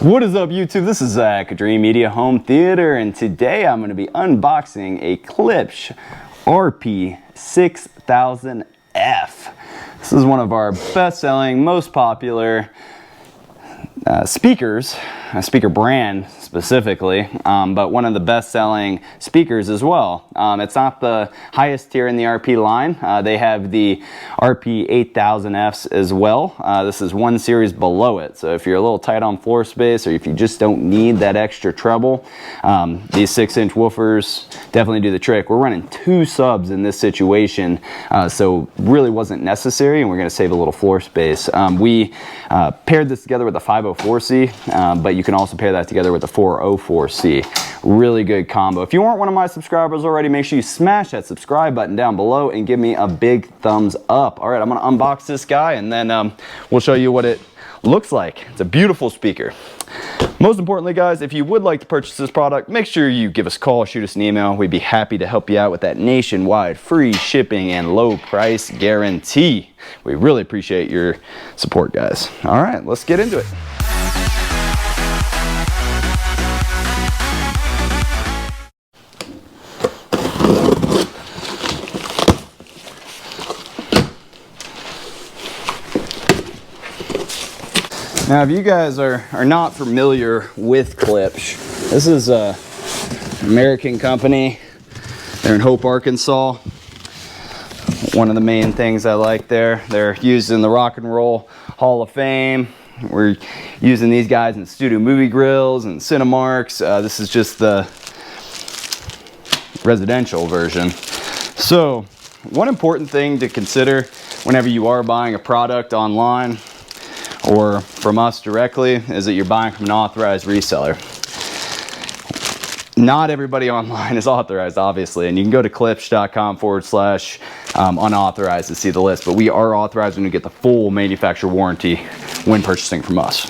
What is up, YouTube? This is Zach, Dreamedia Home Theater, and today I'm going to be unboxing a Klipsch RP-6000f. This is one of our best-selling, most popular speakers, a speaker brand specifically, but one of the best-selling speakers as well. It's not the highest tier in the RP line. They have the RP-6000fs as well. This is one series below it, so if you're a little tight on floor space or if you just don't need that extra treble, these 6-inch woofers definitely do the trick. We're running 2 subs in this situation, so really wasn't necessary, and we're going to save a little floor space. We paired this together with a 504C, but you can also pair that together with the 404C. Really good combo. If you aren't one of my subscribers already, make sure you smash that subscribe button down below and give me a big thumbs up. All right, I'm gonna unbox this guy and then we'll show you what it looks like. It's a beautiful speaker. Most importantly, guys, if you would like to purchase this product, make sure you give us a call, shoot us an email. We'd be happy to help you out with that nationwide free shipping and low price guarantee. We really appreciate your support, guys. All right, let's get into it. Now, if you guys are not familiar with Klipsch, this is an American company. They're in Hope, Arkansas. One of the main things I like there, they're used in the Rock and Roll Hall of Fame. We're using these guys in studio movie grills and Cinemarks. This is just the residential version. So, one important thing to consider whenever you are buying a product online or from us directly is that you're buying from an authorized reseller. Not everybody online is authorized, obviously, and you can go to klipsch.com/unauthorized to see the list, but we are authorized when you get the full manufacturer warranty when purchasing from us.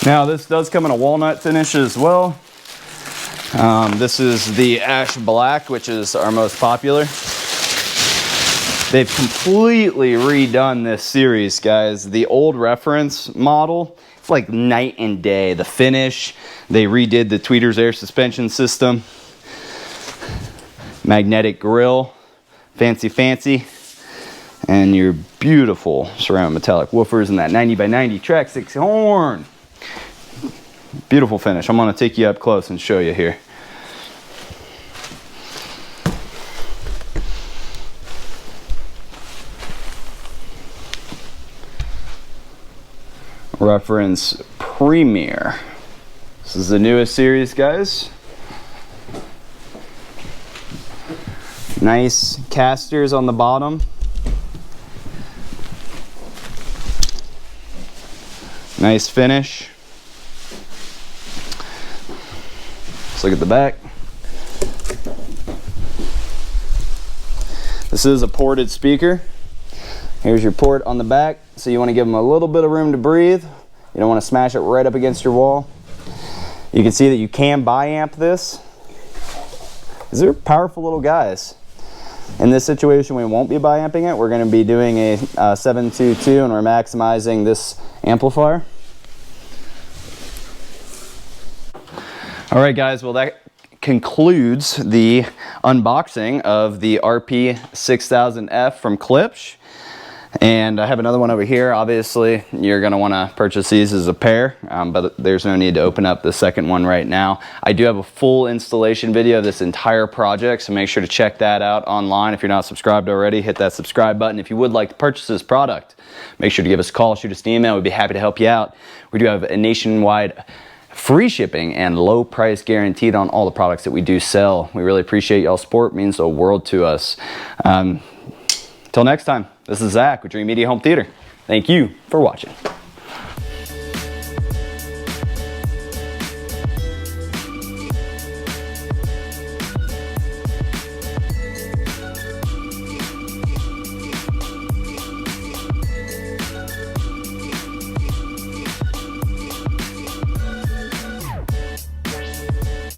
Now, this does come in a walnut finish as well. This is the ash black, which is our most popular. They've completely redone this series, guys. The old reference model, it's like night and day. The finish, they redid the tweeters air suspension system. Magnetic grille, fancy. And your beautiful ceramic metallic woofers and that 90x90 track 6 horn. Beautiful finish. I'm going to take you up close and show you here. Reference Premier. This is the newest series, guys. Nice casters on the bottom. Nice finish. Let's look at the back. This is a ported speaker. Here's your port on the back, so you want to give them a little bit of room to breathe. You don't want to smash it right up against your wall. You can see that you can bi-amp this. These are powerful little guys. In this situation, we won't be bi-amping it. We're going to be doing a 722, and we're maximizing this amplifier. All right, guys, well, that concludes the unboxing of the RP-6000f from Klipsch. And I have another one over here. Obviously, you're going to want to purchase these as a pair, but there's no need to open up the second one right now. I do have a full installation video of this entire project, so make sure to check that out online. If you're not subscribed already, hit that subscribe button. If you would like to purchase this product, make sure to give us a call, shoot us an email. We'd be happy to help you out. We do have a nationwide free shipping and low price guaranteed on all the products that we do sell. We really appreciate y'all's support. It means the world to us. Till next time, this is Zach with Dreamedia Home Theater. Thank you for watching.